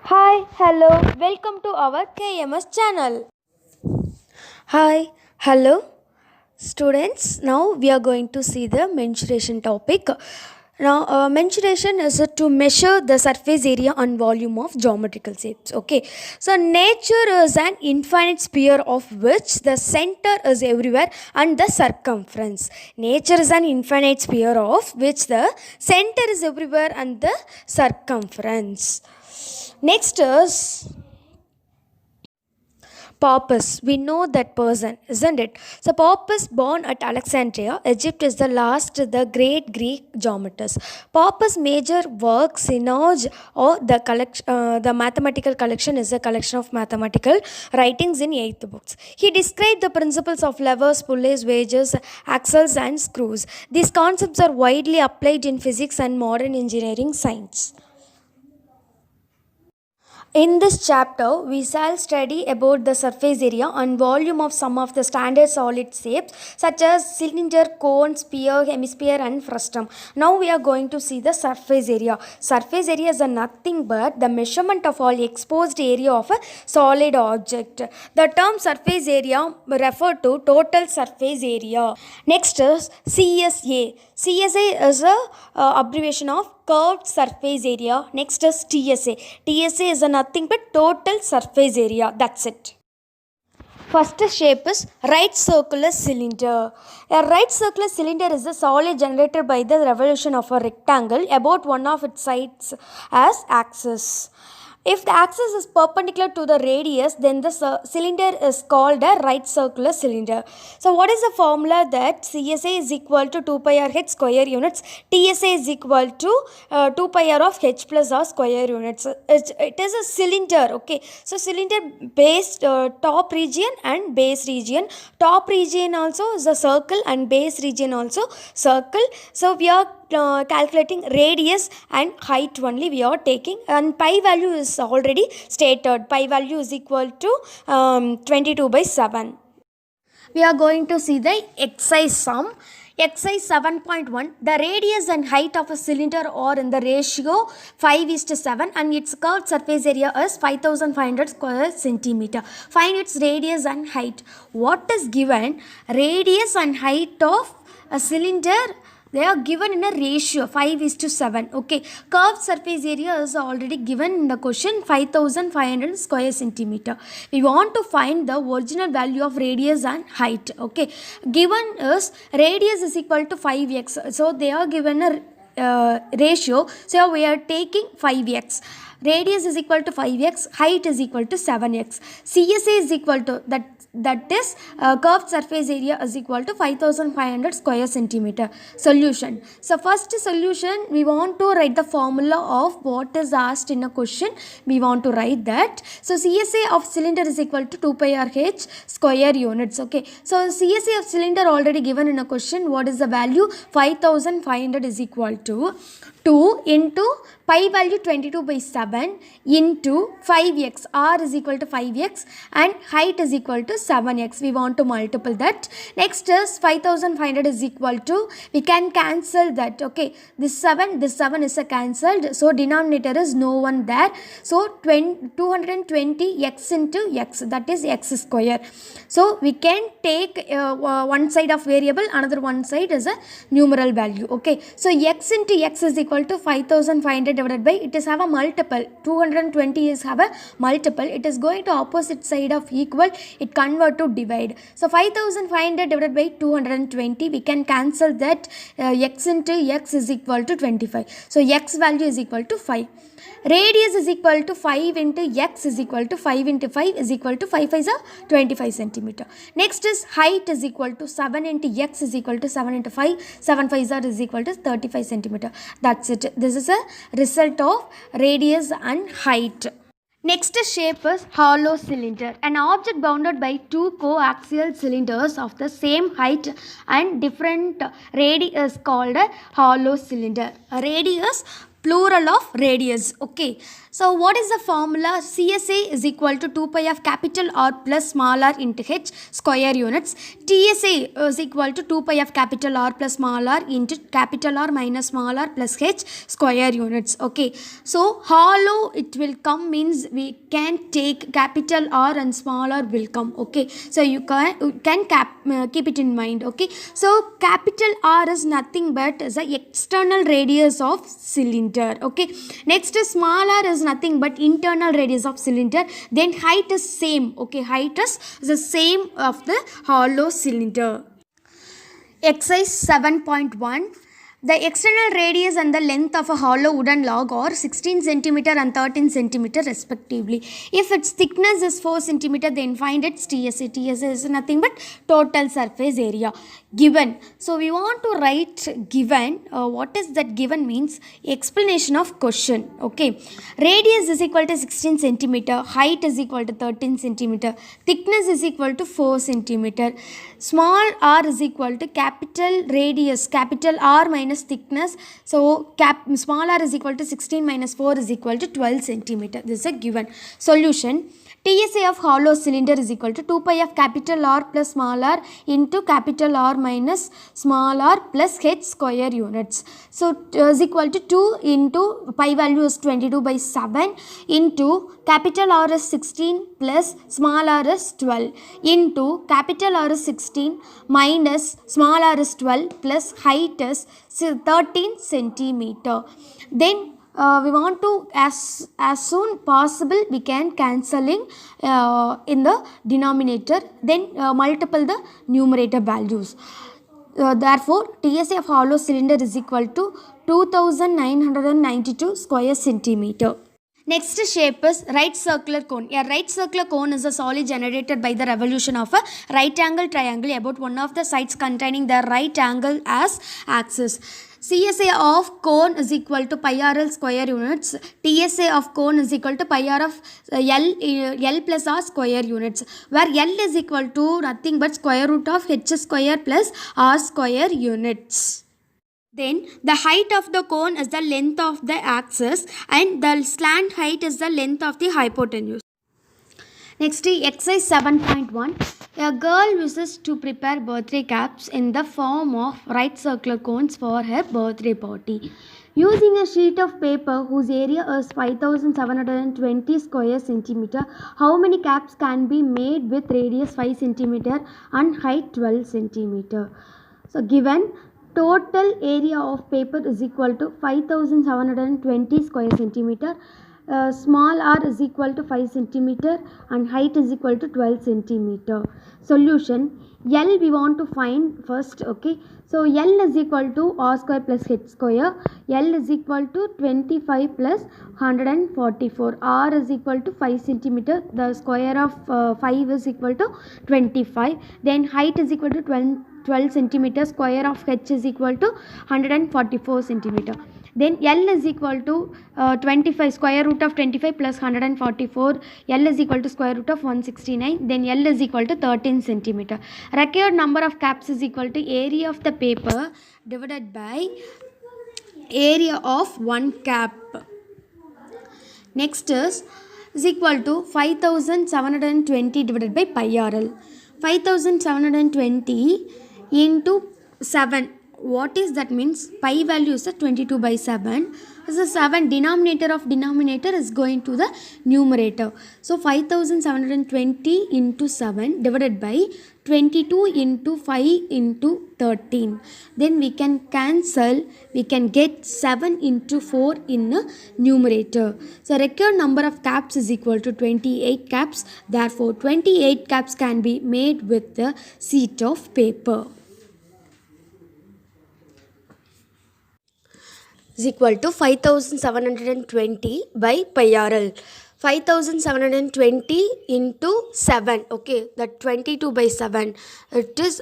Hi, hello, welcome to our KMS channel. Hi, hello, students. Now we are going to see the mensuration topic. Now, mensuration is to measure the surface area and volume of geometrical shapes. Okay, so nature is an infinite sphere of which the center is everywhere and the circumference. Nature is an infinite sphere of which the center is everywhere and the circumference. Next is Pappus. We know that person, isn't it? So Pappus, born at Alexandria, Egypt, is the last the great Greek geometers. Pappus' major work, Synoj, or the mathematical collection, is a collection of mathematical writings in 8 books. He described the principles of levers, pulleys, wedges, axles, and screws. These concepts are widely applied in physics and modern engineering science. In this chapter, we shall study about the surface area and volume of some of the standard solid shapes such as cylinder, cone, sphere, hemisphere and frustum. Now we are going to see the surface area. Surface area is nothing but the measurement of all exposed area of a solid object. The term surface area refer to total surface area. Next is CSA. CSA is a abbreviation of curved surface area. Next is TSA. TSA is nothing but total surface area. That's it. First shape is right circular cylinder. A right circular cylinder is a solid generated by the revolution of a rectangle about one of its sides as axis. If the axis is perpendicular to the radius, then the cylinder is called a right circular cylinder. So what is the formula? That CSA is equal to 2 pi r h square units, TSA is equal to 2 pi r of h plus r square units. It is a cylinder, okay. So cylinder base, top region and base region. Top region also is a circle and base region also circle. So we are calculating radius and height only we are taking, and pi value is already stated. Pi value is equal to 22/7. We are going to see the exercise sum. Exercise 7.1. The radius and height of a cylinder are in the ratio 5:7 and its curved surface area is 5500 square centimeter. Find its radius and height. What is given? Radius and height of a cylinder, they are given in a ratio 5:7. Okay, curved surface area is already given in the question, 5500 square centimeter. We want to find the original value of radius and height. Okay, given is radius is equal to 5x, so they are given a ratio, so we are taking 5x. Radius is equal to 5x, height is equal to 7x. CSA is equal to that is curved surface area is equal to 5500 square centimeter. Solution. So first solution, we want to write the formula of what is asked in a question. We want to write that. So CSA of cylinder is equal to 2 pi r h square units. Okay, so CSA of cylinder already given in a question. What is the value? 5500 is equal to 2 into pi value 22/7 into 5x. R is equal to 5x and height is equal to 7x. We want to multiply that. Next is 5500 is equal to, we can cancel that. Okay, this 7 is a cancelled, so denominator is no one there. So 220 x into x, that is x square. So we can take one side of variable, another one side is a numeral value. Okay, so x into x is equal to 5500 divided by, it is have a multiple, 220 is have a multiple, it is going to opposite side of equal, it convert to divide. So 5500 divided by 220, we can cancel that. X into x is equal to 25, so x value is equal to 5. Radius is equal to 5 into x is equal to 5 into 5 is equal to 5 is a 25 centimeter. Next is height is equal to 7 into x is equal to 7 into 5, 7 5 is equal to 35 centimeter. That's it. This is a result of radius and height. Next shape is hollow cylinder. An object bounded by two coaxial cylinders of the same height and different radius called a hollow cylinder. A radius plural of radius. Okay, so what is the formula? CSA is equal to 2 pi of capital R plus small r into h square units. TSA is equal to 2 pi of capital R plus small r into capital R minus small r plus h square units. Okay, so hollow it will come means we can take capital R and small r will come. Okay, so you can keep it in mind. Okay, so capital R is nothing but the external radius of cylinder. Okay, next is small r is nothing but internal radius of cylinder. Then height is same. Okay, height is the same of the hollow cylinder. Exercise 7.1. The external radius and the length of a hollow wooden log are 16 cm and 13 cm respectively. If its thickness is 4 cm, then find its TSA. TSA is nothing but total surface area. Given. So we want to write given. What is that given means? Explanation of question. Okay. Radius is equal to 16 cm. Height is equal to 13 cm. Thickness is equal to 4 cm. Small r is equal to capital radius. Capital R minus thickness. So small r is equal to 16 minus 4 is equal to 12 cm. This is a given. Solution. TSA of hollow cylinder is equal to 2 pi of capital R plus small r into capital R minus small r plus h square units. So is equal to 2 into pi value is 22 by 7 into capital R is 16 plus small r is 12 into capital R is 16 minus small r is 12 plus height is 13 centimeter. Then we want to as soon possible we can cancelling in the denominator, then multiply the numerator values. Therefore, TSA of hollow cylinder is equal to 2992 square centimeter. Next shape is right circular cone. A right circular cone is a solid generated by the revolution of a right angle triangle about one of the sides containing the right angle as axis. CSA of cone is equal to pi RL square units. TSA of cone is equal to pi R of L plus R square units, where L is equal to nothing but square root of H square plus R square units. Then the height of the cone is the length of the axis and the slant height is the length of the hypotenuse. Next, exercise 7.1. A girl wishes to prepare birthday caps in the form of right circular cones for her birthday party. Using a sheet of paper whose area is 5720 square centimeter, how many caps can be made with radius 5 centimeter and height 12 centimeter? So, given total area of paper is equal to 5720 square centimeter. Small r is equal to 5 centimeter and height is equal to 12 centimeter. Solution. L we want to find first. Okay, so L is equal to r square plus h square. L is equal to 25 plus 144. R is equal to 5 centimeter. The square of 5 is equal to 25. Then height is equal to 12 centimeter. Square of h is equal to 144 centimeter. Then L is equal to 25, square root of 25 plus 144. L is equal to square root of 169. Then L is equal to 13 centimeter. Required number of caps is equal to area of the paper divided by area of one cap. Next is equal to 5720 divided by pi RL. 5720 into 7. What is that means? Pi value is 22 by 7. So 7 denominator of denominator is going to the numerator. So 5720 into 7 divided by 22 into 5 into 13. Then we can cancel. We can get 7 into 4 in the numerator. So required number of caps is equal to 28 caps. Therefore 28 caps can be made with the sheet of paper. Is equal to 5720 by pi RL. 5720 into 7. Okay, that 22 by 7. It is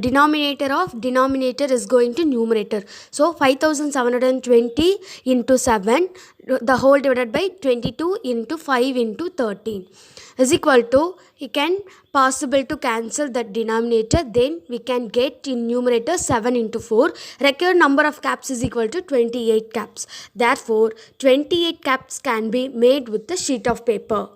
denominator of denominator is going to numerator. So 5720 into 7. The whole divided by 22 into 5 into 13. is equal to, you can possible to cancel that denominator, then we can get in numerator 7 into 4. Required number of caps is equal to 28 caps. Therefore 28 caps can be made with the sheet of paper.